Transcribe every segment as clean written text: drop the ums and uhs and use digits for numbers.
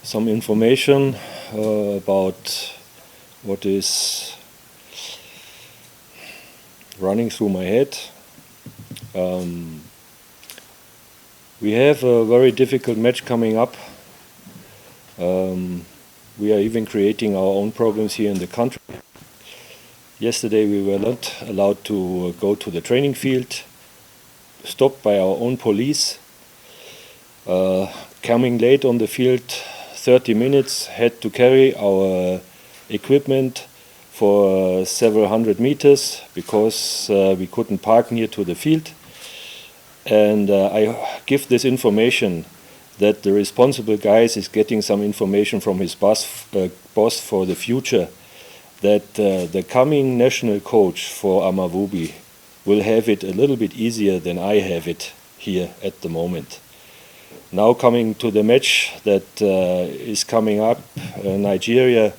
some information about what is running through my head. We have a very difficult match coming up. We are even creating our own problems here in the country. Yesterday we were not allowed to go to the training field, stopped by our own police. Coming late on the field, 30 minutes, had to carry our equipment for several hundred meters because we couldn't park near to the field. And I give this information that the responsible guys is getting some information from his boss for the future, that the coming national coach for Amavubi will have it a little bit easier than I have it here at the moment. Now coming to the match that is coming up, Nigeria,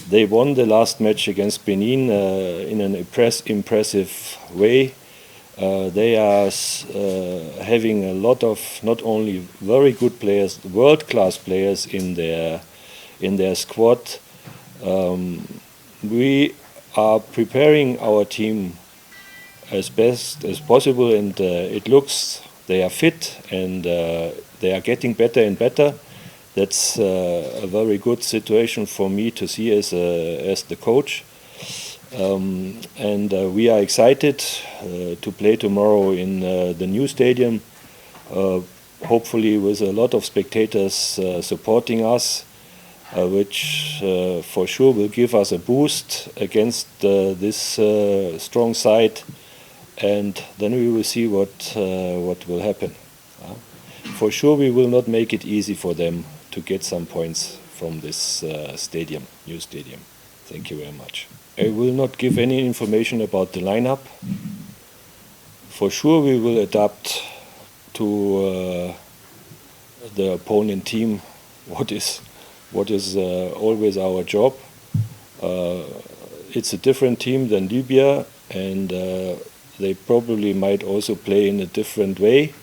they won the last match against Benin in an impressive way. They are having a lot of not only very good players, world-class players in their squad. We are preparing our team as best as possible, and it looks they are fit and they are getting better and better. That's a very good situation for me to see as the coach. And we are excited to play tomorrow in the new stadium, hopefully with a lot of spectators supporting us, which for sure will give us a boost against this strong side, and then we will see what will happen. For sure we will not make it easy for them to get some points from this new stadium. Thank you very much. I will not give any information about the lineup. For sure we will adapt to the opponent team, what is always our job. It's a different team than Libya, and they probably might also play in a different way.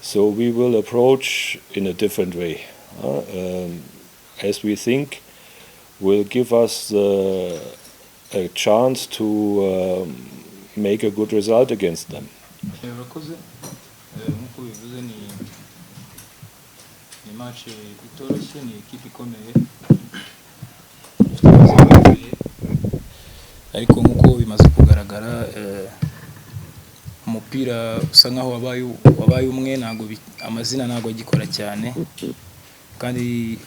So we will approach in a different way, as we think will give us a chance to make a good result against them. Urakoze nk'uko bivuze ni match itoroshye, ni ikipe ikomeye, ariko nk'uko bimaze kugaragara umupira usa nkaho wabaye umwe, ntago amazina ntago agikora cyane, kandi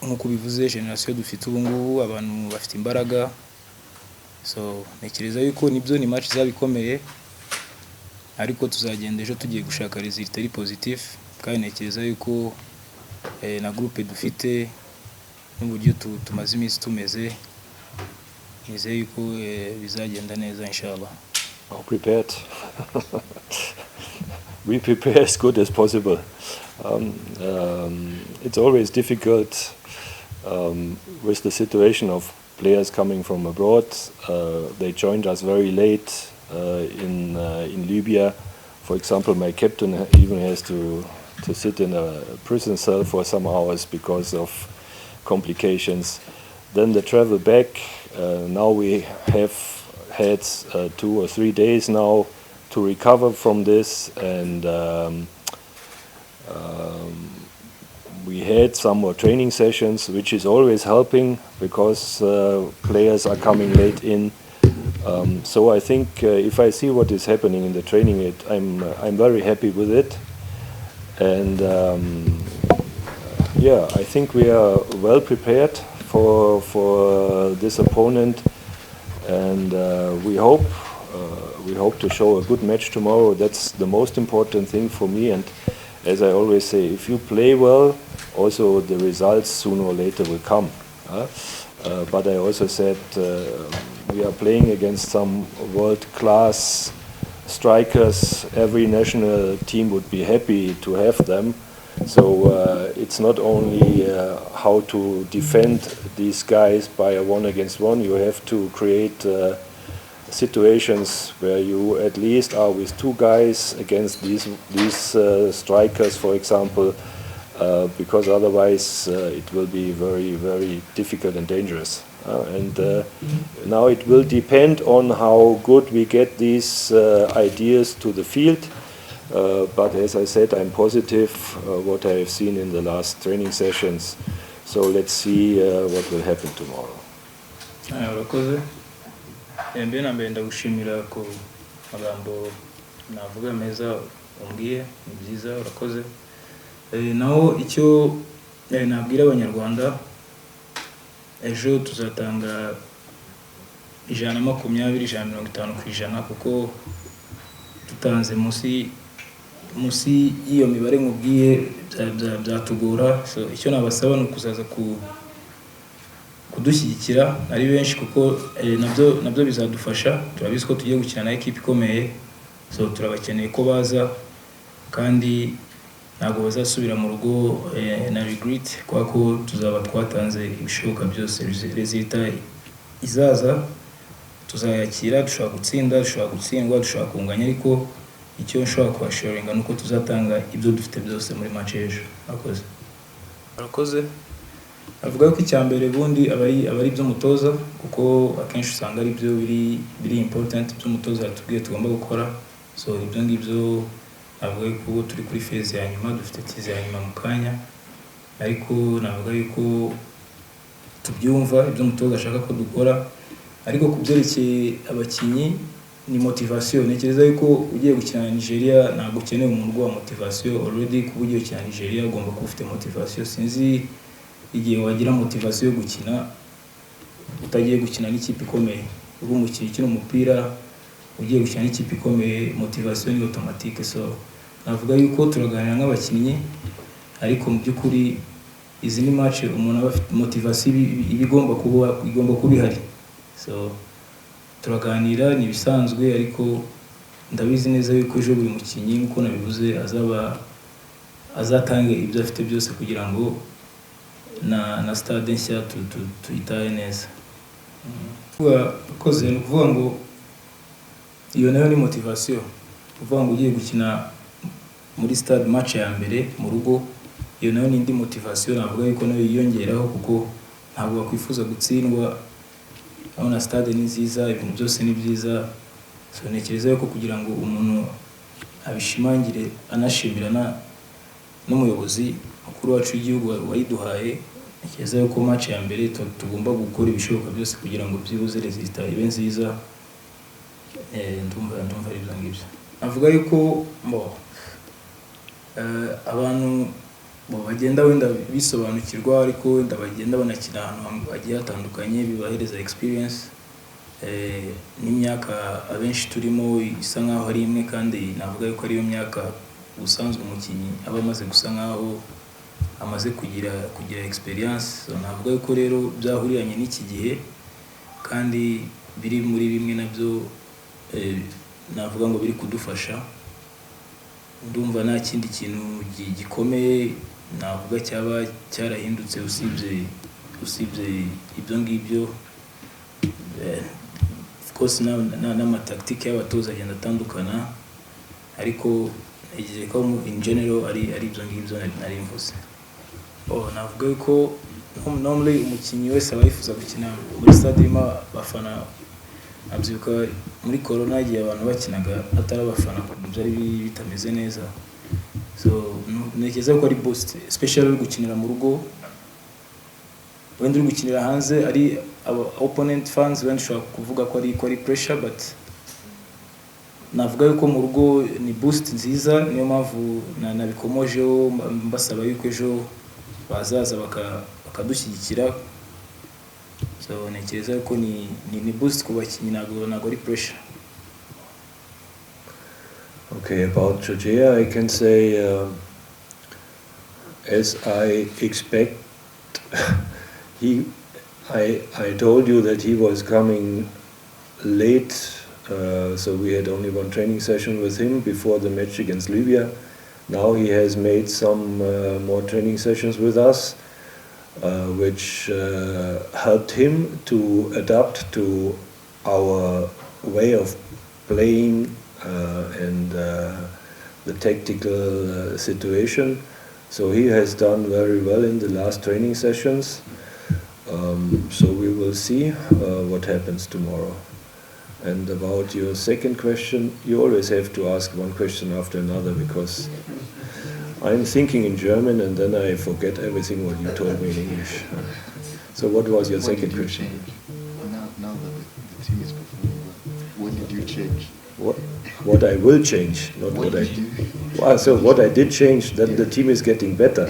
nk'uko bivuze generation dufite ubu ngubu abantu bafite imbaraga. So nekereza yuko nibyo ni match zabikomeye, ariko tuzagenda ejo tugiye gushaka result iri positive, kandi nekereza yuko na groupe dufite n'uburyo tumaze iminsi tumeze, nizeye yuko bizagenda neza inshallah. Prepared. We prepare as good as possible. It's always difficult with the situation of players coming from abroad. They joined us very late in Libya. For example, my captain even has to sit in a prison cell for some hours because of complications. Then the travel back. Now we have had 2 or 3 days now to recover from this, and we had some more training sessions, which is always helping because players are coming late in. So I think if I see what is happening in the training, I'm very happy with it, and yeah, I think we are well prepared for this opponent, and we hope to show a good match tomorrow. That's the most important thing for me, and as I always say, if you play well, also the results sooner or later will come. But I also said we are playing against some world-class strikers. Every national team would be happy to have them. So it's not only how to defend these guys by a 1-against-1. You have to create situations where you at least are with 2 guys against these strikers, for example, because otherwise it will be very, very difficult and dangerous. Now it will depend on how good we get these ideas to the field. But as I said, I'm positive what I have seen in the last training sessions. So let's see what will happen tomorrow. Urakoze. Mbere na mbere ndagushimira ku magambo navuga meza umbwiye, ni byiza, urakoze. Naho icyo nabwira Abanyarwanda, ejo tuzatanga 120, 150% kuko tutanze munsi y'iyo mibare nkubwiye byatugora. So icyo nabasaba ni ukuzaza kudushyigikira ari benshi kuko nabyo bizadufasha. Turabizi ko tugiye gukina na equipe ikomeye, so turabakeneye ko baza kandi ntabwo bazasubira mu rugo na regret, kwa ko tuzaba twatanze ibishoboka byose. Resultat izaza tuzayakira, dushobora gutsinda, dushobora gutsindwa, dushobora kunganya, ariko icyo nshobora kubashoringa nuko tuzatanga ibyo dufite byose muri match ejo. Urakoze. Avuga ko icyambere bundi abari by'umutoza, kuko akenshi usanga ari byo biri important by'umutoza tubwiye tugomba gukora. So ibyo ngibyo avuga ko turi kuri phase ya nyuma, dufite tize ya nyuma mu kanya, ariko navuga yuko tubyumva ibyo umutoza ashaka ko dukora. Ariko kubyerekeye abakinyi ni motivation. Nekereza yuko ugiye gukina na Nigeria ntabwo ukeneye umuntu wa motivation already. Kuba ugiye gukina na Nigeria ugomba kuba ufite motivation. Sinzi igihe wagira motivation yo gukina utagiye gukina n'ikipe ikomeye. Ubu umukinnyi ukina umupira ugiye gukina n'ikipe ikomeye, motivation ni automatique. So navuga yuko turaganira nk'abakinnyi, ariko mu by'ukuri izi ni match umuntu aba afite motivation igomba kuba ihari. So turaganira ni bisanzwe, ariko ndabizi neza yuko ejo buri mukinnyi nk'uko nabivuze azatanga ibyo afite byose kugira ngo na stade nshya tuyitaye neza. Koze ni ukuvuga ngo iyo nayo ni motivation. Kuvuga ngo ugiye gukina muri stade match ya mbere mu rugo, iyo nayo ni indi motivation. Navuga yuko nayo yiyongeraho kuko ntabwo bakwifuza gutsindwa. Abona stade ni nziza, ibintu byose ni byiza. So nekereza yuko kugira ngo umuntu abishimangire anashimira n'umuyobozi mukuru wacu w'igihugu wayiduhaye, nekereza yuko match ya mbere tugomba gukora ibishoboka byose kugira ngo byibuze resultat ibe nziza. Ndumva ari byo ngibyo. Avuga yuko abantu bagenda wenda bisobanukirwa, ariko wenda bagenda banakina ahantu bagiye hatandukanye, bibahereza experience. N'imyaka abenshi turimo isa nkaho ari imwe, kandi navuga yuko ariyo myaka ubusanzwe umukinnyi aba amaze gusa nkaho amaze kugira experience. So navuga yuko rero byahuriranye n'iki gihe, kandi biri muri bimwe nabyo navuga ngo biri kudufasha. Ndumva nta kindi kintu gikomeye navuga cyaba cyarahindutse usibye ibyo ngibyo. Of course n'amatactique y'abatoza agenda atandukana, ariko igihe ko in general ari ibyo ngibyo nari mvuze. Navuga yuko normally umukinnyi wese aba yifuza gukina muri stade irimo abafana. Abyibuka muri corona igihe abantu bakinaga atari abafana, byari bitameze neza. So nekeza ko ari boost, especially uri gukinira mu rugo. Wenda uri gukinira hanze ari opponent fans, wenda ushobora kuvuga ko ari pressure, but navuga yuko mu rugo ni boost nziza. Niyo mpamvu nabikomojeho mbasaba yuko ejo bazaza bakadushyigikira. So nekereza yuko ni boost ku bakinnyi, ntabwo ari pressure. Okay, about Georgia, I can say, as I expect, I told you that he was coming late, so we had only one training session with him before the match against Libya. Now he has made some more training sessions with us, which helped him to adapt to our way of playing and the tactical situation. So he has done very well in the last training sessions. So we will see what happens tomorrow. And about your second question, you always have to ask one question after another, because I'm thinking in German and then I forget everything what you told me in English. So what was your second question? Now that the team is performing well, what did you change? What I will change, not what I do. Well, so what I did change, that the team is getting better.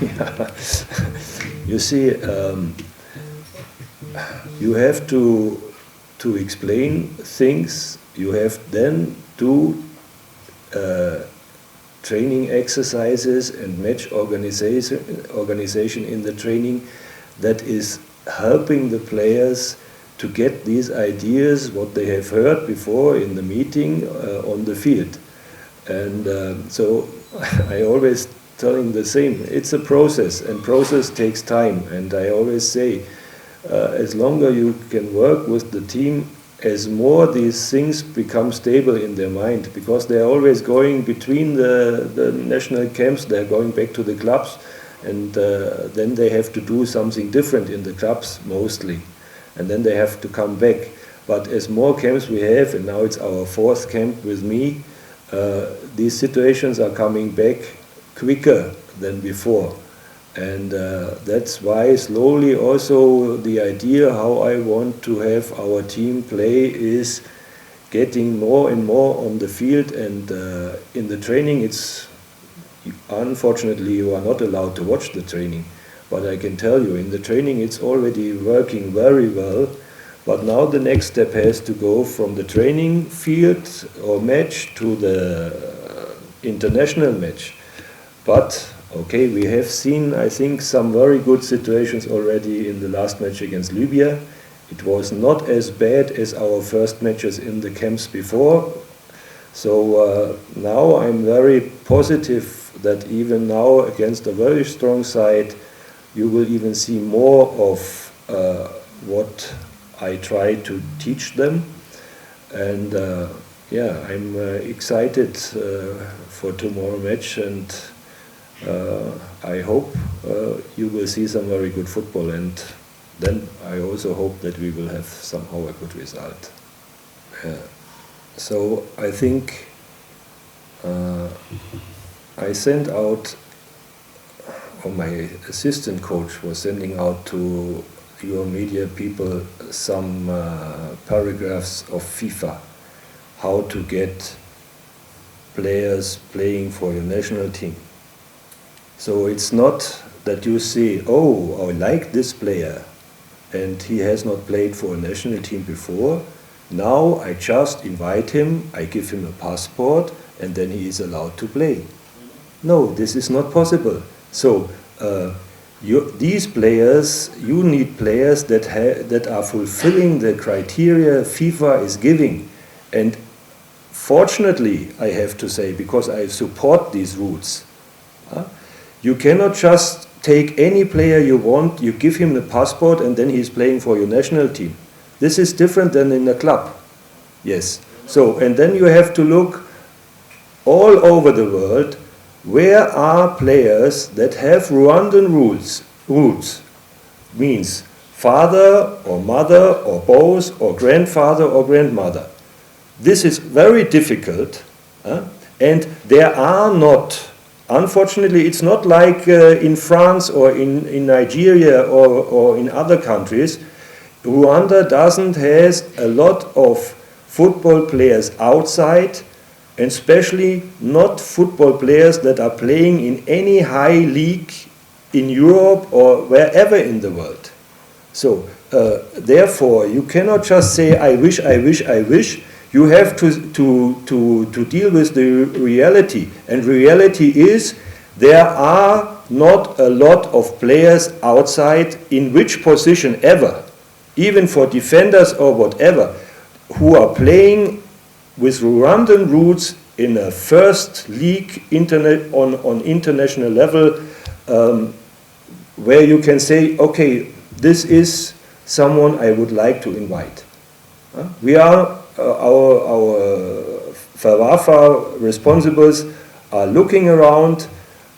Yeah. You see, you have to explain things. You have then do training exercises and match organization in the training that is helping the players to get these ideas, what they have heard before in the meeting, on the field. And so I always telling the same, it's a process, and process takes time. And I always say, as longer you can work with the team, as more these things become stable in their mind, because they're always going between the national camps, they're going back to the clubs, and then they have to do something different in the clubs mostly, and then they have to come back. But as more camps we have, and now it's our 4th camp with me, these situations are coming back quicker than before. And that's why slowly also the idea how I want to have our team play is getting more and more on the field. And in the training, it's unfortunately you are not allowed to watch the training, but I can tell you in the training it's already working very well. But now the next step has to go from the training field or match to the international match. But okay, we have seen, I think, some very good situations already in the last match against Libya. It was not as bad as our first matches in the camps before. So now I'm very positive that even now against a very strong side, you will even see more of what I try to teach them. And yeah, I'm excited for tomorrow match, and I hope you will see some very good football, and then I also hope that we will have somehow a good result. So I think I sent out, or my assistant coach was sending out to your media people some paragraphs of FIFA, how to get players playing for your national team. So it's not that you say, oh, I like this player and he has not played for a national team before. Now I just invite him, I give him a passport, and then he is allowed to play. No, this is not possible. So these players, you need players that are fulfilling the criteria FIFA is giving. And fortunately, I have to say, because I support these rules, you cannot just take any player you want, you give him the passport, and then he's playing for your national team. This is different than in a club. Yes. So, and then you have to look all over the world, where are players that have Rwandan roots, means father or mother or both, or grandfather or grandmother. This is very difficult, and there are not, unfortunately, it's not like in France or in Nigeria or in other countries. Rwanda doesn't has a lot of football players outside, and especially not football players that are playing in any high league in Europe or wherever in the world. So therefore, you cannot just say, I wish, I wish, I wish. You have to deal with the reality. And reality is there are not a lot of players outside in which position ever, even for defenders or whatever, who are playing with Rwandan roots in a first league on international level, where you can say, okay, this is someone I would like to invite. We are, our FAWAFA responsibles are looking around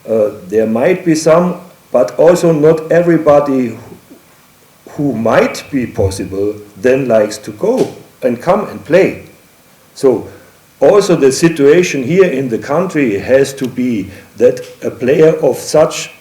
There might be some, but also not everybody who might be possible then likes to go and come and play. So also the situation here in the country has to be that a player of such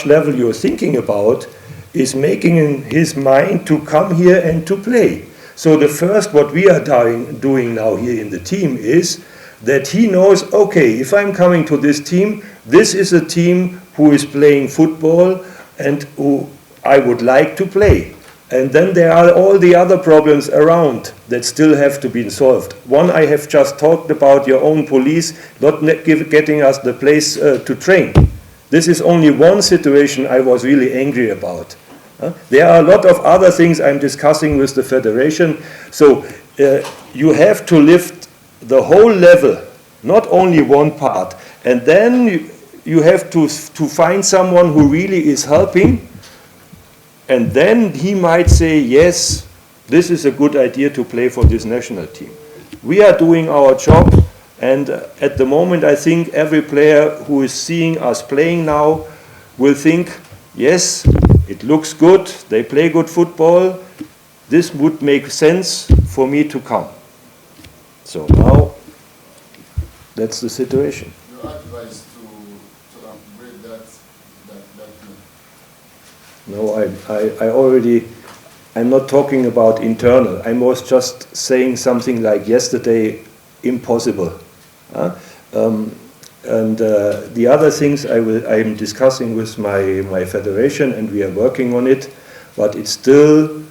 level you're thinking about is making in his mind to come here and to play. So the first what we are doing now here in the team is that he knows, okay, if I'm coming to this team, this is a team who is playing football and who I would like to play. And then there are all the other problems around that still have to be solved. One I have just talked about, your own police not getting us the place to train. This is only one situation I was really angry about. There are a lot of other things I'm discussing with the federation. So you have to lift the whole level, not only one part. And then you have to find someone who really is helping. And then he might say, yes, this is a good idea to play for this national team. We are doing our job. And at the moment, I think every player who is seeing us playing now will think, yes, it looks good, they play good football, this would make sense for me to come. So now, that's the situation. Your advice to upgrade that No, I'm not talking about internal. I was just saying something like yesterday, impossible. And the other things I'm discussing with my federation, and we are working on it, but it's still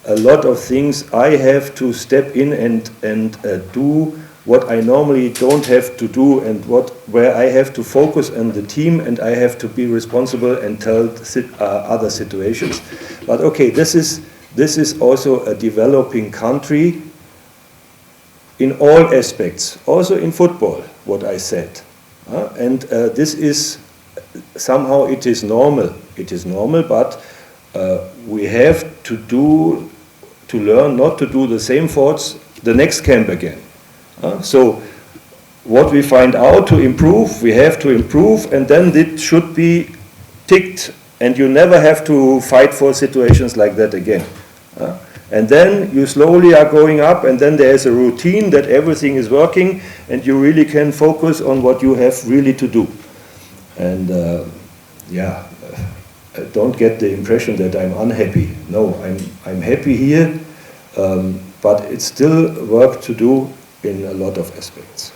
a lot of things I have to step in and do what I normally don't have to do, and where I have to focus on the team, and I have to be responsible and tell other situations. But okay, this is also a developing country in all aspects, also in football, what I said. And this is, somehow it is normal. It is normal, but we have to learn not to do the same faults the next camp again. So what we find out to improve, we have to improve, and then it should be ticked, and you never have to fight for situations like that again. And then you slowly are going up, and then there is a routine that everything is working, and you really can focus on what you have really to do. And don't get the impression that I'm unhappy. No, I'm happy here, but it's still work to do in a lot of aspects.